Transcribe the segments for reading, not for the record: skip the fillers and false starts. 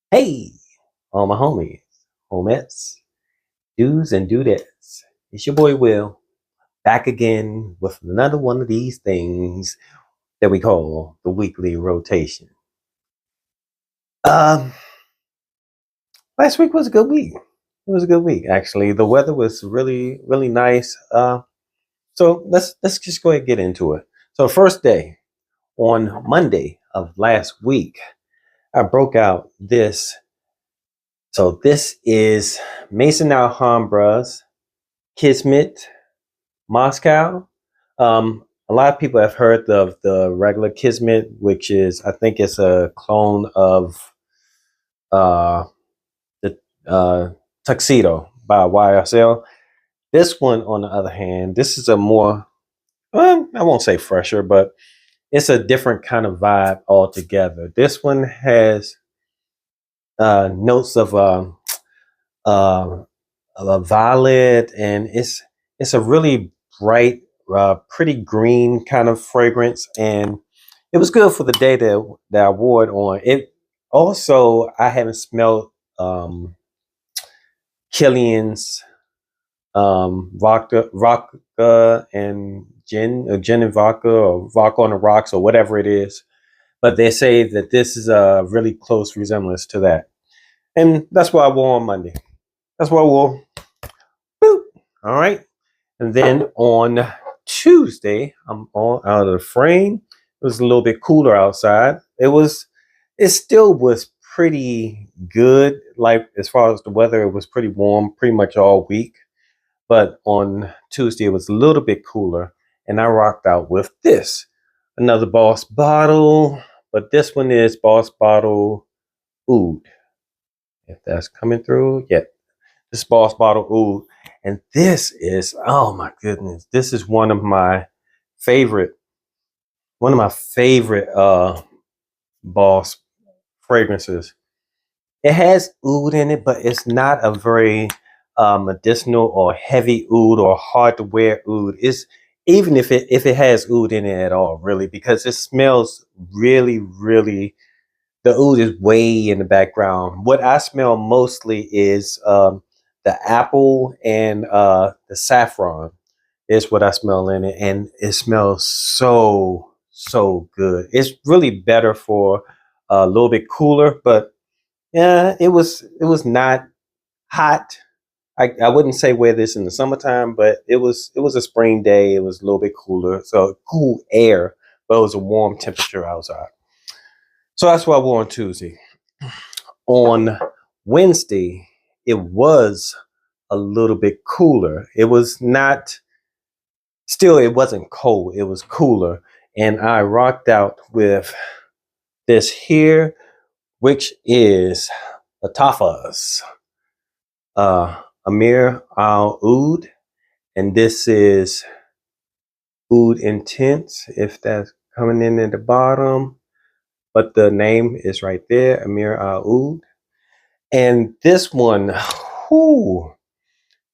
Hey, all my homies, homettes, dudes and dudettes. It's your boy Will, back again with another one of these things that we call the weekly rotation. Um, Last week was a good week. It was a good week, actually. The weather was really, really nice. So let's just go ahead and get into it. So first day on Monday of last week, I broke out this. So this is Mason Alhambra's Kismet Moscow. A lot of people have heard of the regular Kismet, which is, I think it's a clone of uh, the Tuxedo by YSL. This one, on the other hand, this is a more, I won't say fresher, but it's a different kind of vibe altogether. This one has notes uh, of a violet, and it's a really bright, pretty green kind of fragrance, and it was good for the day that I wore it on. It also, I haven't smelled Killian's vodka and gin and vodka, or vodka on the rocks, or whatever it is. But they say that this is a really close resemblance to that, and that's what I wore on Monday. That's what I wore. Boop. All right. And then on Tuesday, I'm all out of the frame. It was a little bit cooler outside. It still was pretty good. Like, as far as the weather, it was pretty warm pretty much all week. But on Tuesday, it was a little bit cooler. And I rocked out with this, another Boss bottle. But this one is Boss Bottle Oud. If that's coming through, yeah. This Boss Bottle Oud. And this is, oh my goodness, this is favorite, one of my favorite Boss fragrances. It has oud in it, but it's not a very medicinal or heavy oud or hard to wear oud. It's, even if it has oud in it at all, really, because it smells really, really. The oud is way in the background. What I smell mostly is the apple and the saffron is what I smell in it, and it smells so good. It's really better for a little bit cooler, but yeah, it was not hot. I wouldn't say wear this in the summertime, but it was a spring day. It was a little bit cooler, so cool air, but it was a warm temperature outside. So that's what I wore on Tuesday. On Wednesday, it was a little bit cooler. It was not, still, it wasn't cold, it was cooler. And I rocked out with this here, which is Latafas, Amir Al Oud. And this is Oud Intense, if that's coming in at the bottom. But the name is right there, Amir Al Oud. And this one, whoo,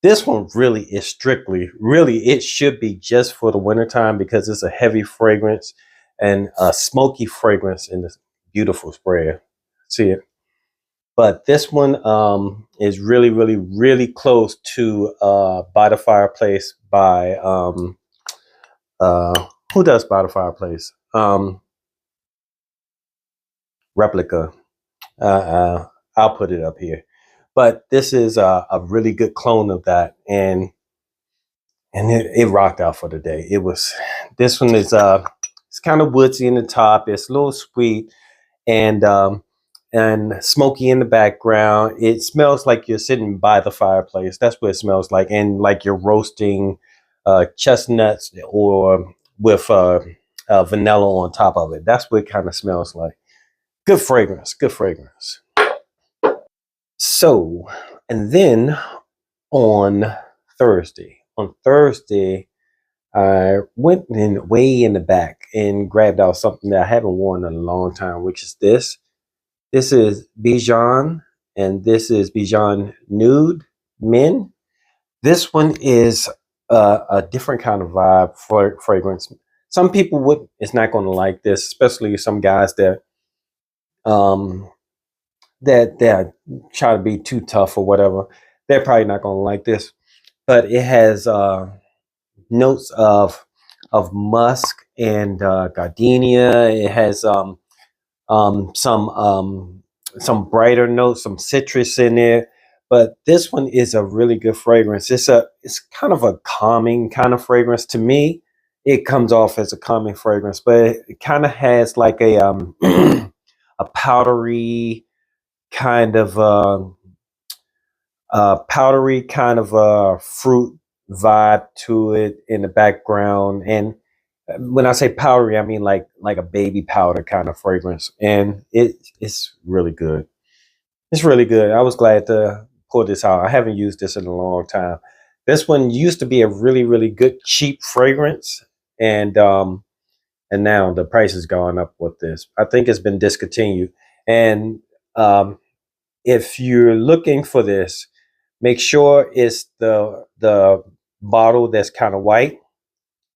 this one really is strictly, really, it should be just for the wintertime because it's a heavy fragrance and a smoky fragrance in this beautiful spray. See it? But this one is really, really, really close to By the Fireplace by, uh, who does By the Fireplace? Replica. Uh, I'll put it up here. But this is a really good clone of that, and it rocked out for the day. It was, this one is it's kind of woodsy in the top. It's a little sweet and smoky in the background. It smells like you're sitting by the fireplace. That's what it smells like, and like you're roasting chestnuts or with vanilla on top of it. That's what it kind of smells like. Good fragrance. Good fragrance. So, and then on Thursday, I went in way in the back and grabbed out something that I haven't worn in a long time, which is this. This is Bijan, and this is Bijan Nude Men. This one is a different kind of vibe for fragrance. Some people is not going to like this, especially some guys that um, that try to be too tough or whatever, they're probably not gonna like this. But it has notes of musk and gardenia. It has um, some um, some brighter notes, some citrus in there. But this one is a really good fragrance. It's kind of a calming kind of fragrance to me. It comes off as a calming fragrance, but it kind of has like a a powdery kind of fruit vibe to it in the background. And when I say powdery, I mean like a baby powder kind of fragrance, and it's really good. It's really good. I was glad to pull this out. I haven't used this in a long time. This one used to be a really good cheap fragrance, and now the price has gone up with this. I think it's been discontinued. And um, if you're looking for this, make sure it's the bottle that's kind of white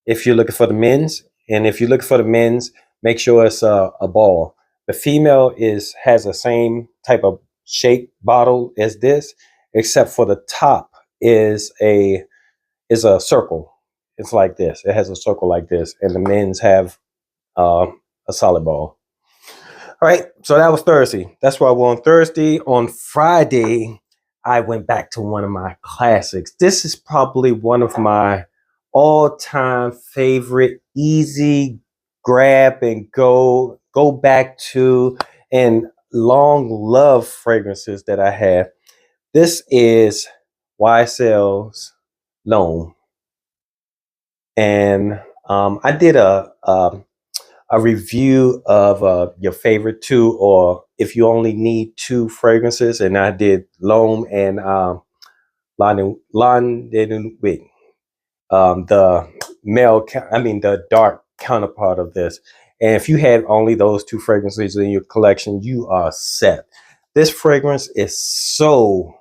if you're looking for the men's. And if you're looking for the men's, make sure it's a ball. The female is has the same type of shape bottle as this, except for the top is a circle. It's like this. It has a circle like this, and the men's have uh, a solid ball. All right, so that was Thursday. That's what I wore on Thursday. On Friday, I went back to one of my classics. This is probably one of my all-time favorite, easy grab and go back to, and long love fragrances that I have. This is YSL's Loam, and I did a review of your favorite two, or if you only need two fragrances, and I did L'Homme and L'Andenwick, the I mean the dark counterpart of this. And if you had only those two fragrances in your collection, you are set. This fragrance is so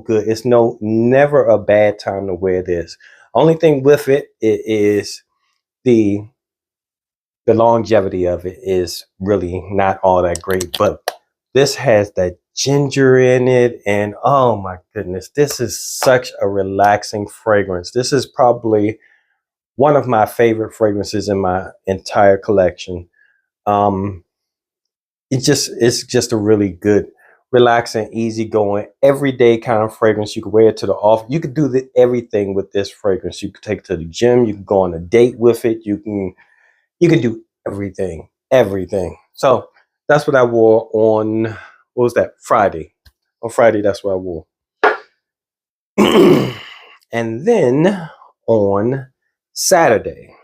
good. It's never a bad time to wear this. Only thing with it is the the longevity of it is really not all that great, but this has that ginger in it, and oh my goodness, this is such a relaxing fragrance. This is probably one of my favorite fragrances in my entire collection. um it's just a really good, relaxing, easygoing, everyday kind of fragrance. You can wear it to the office. You could do everything with this fragrance. You could take it to the gym. You can go on a date with it. You can do everything, everything. So that's what I wore on, what was that? Friday. On Friday, that's what I wore. And then on Saturday,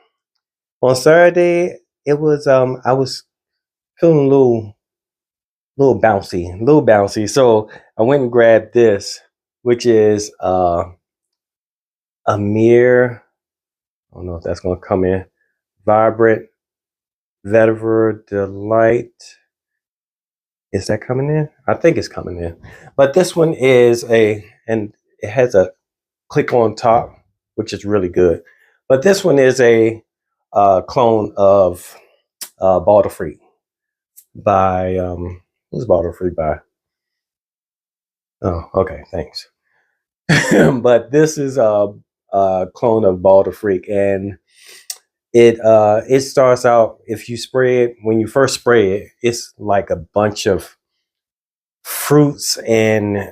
on Saturday, it was I was feeling a little bouncy. So I went and grabbed this, which is a mere, I don't know if that's gonna come in, Vibrant Vetiver Delight. Is that coming in? I think it's coming in. But this one is and it has a click on top, which is really good. But this one is a clone of Balder Free by, who's Balder Free by? Oh, okay, thanks. But this is a clone of Balder Freak, and it starts out, if you spray it, when you first spray it, it's like a bunch of fruits and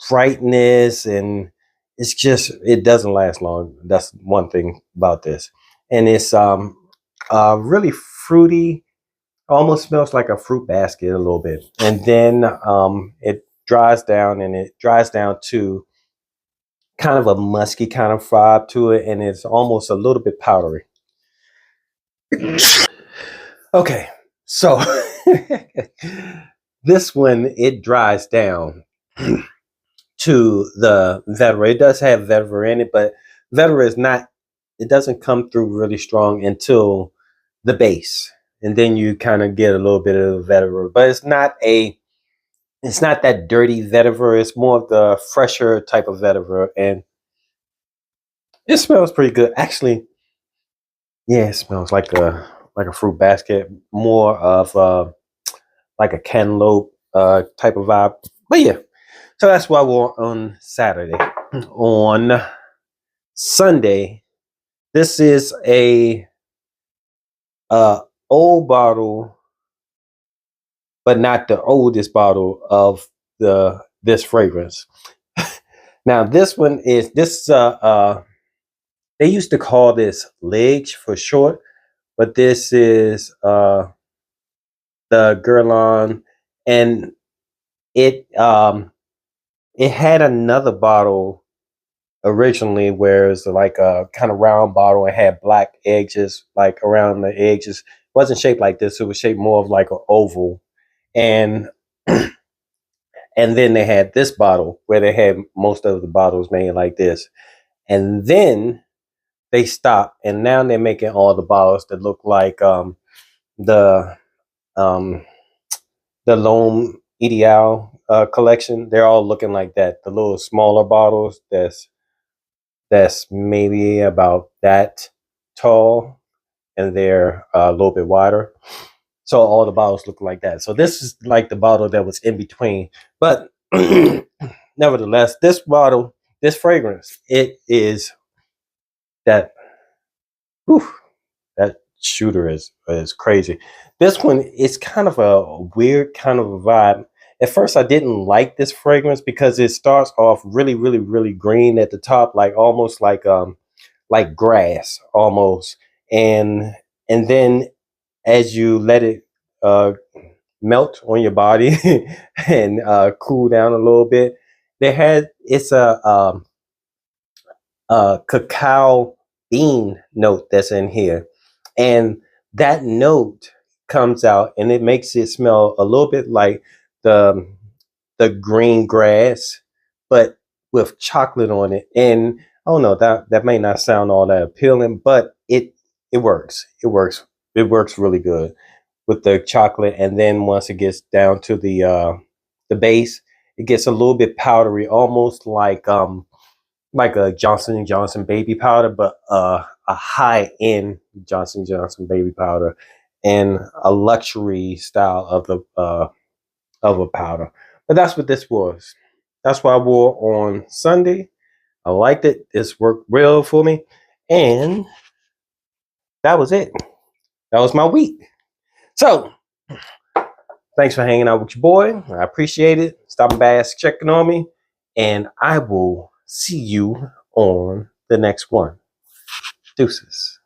brightness, and it doesn't last long. That's one thing about this. And it's really fruity, almost smells like a fruit basket a little bit. And then it dries down, and it dries down to kind of a musky kind of vibe to it, and it's almost a little bit powdery. Okay, so this one, it dries down to the vetiver. It does have vetiver in it, but vetiver is not. It doesn't come through really strong until the base, and then you kind of get a little bit of vetiver. But it's not that dirty vetiver. It's more of the fresher type of vetiver, and it smells pretty good. Actually, yeah, it smells like a fruit basket. More of like a cantaloupe type of vibe. But yeah, so that's what I wore on Saturday. On Sunday, this is a old bottle, but not the oldest bottle of this fragrance. Now this one is this they used to call this Liege for short, but this is the Guerlain, and it it had another bottle originally where it's like a kind of round bottle and had black edges like around the edges. It wasn't shaped like this, it was shaped more of like an oval. And and then they had this bottle where they had most of the bottles made like this. And then they stopped, and now they're making all the bottles that look like the um the L'Homme Ideal collection. They're all looking like that. The little smaller bottles that's maybe about that tall, and they're a little bit wider. So all the bottles look like that. So this is like the bottle that was in between. But nevertheless, this bottle, this fragrance, it is that. Whew, that shooter is crazy. This one is kind of a weird kind of a vibe. At first, I didn't like this fragrance because it starts off really, really, really green at the top, like almost like grass almost, and then as you let it uh, melt on your body and cool down a little bit, it's a cacao bean note that's in here, and that note comes out and it makes it smell a little bit like the green grass, but with chocolate on it. And I don't know, that may not sound all that appealing, but it works. It works really good with the chocolate. And then once it gets down to the base, it gets a little bit powdery, almost like a Johnson and Johnson baby powder, but a high end Johnson and Johnson baby powder, and a luxury style of a powder. But that's what this was. That's what I wore on Sunday. I liked it. This worked real for me, and that was it. That was my week. So thanks for hanging out with your boy. I appreciate it. Stopping by, checking on me, and I will see you on the next one. Deuces.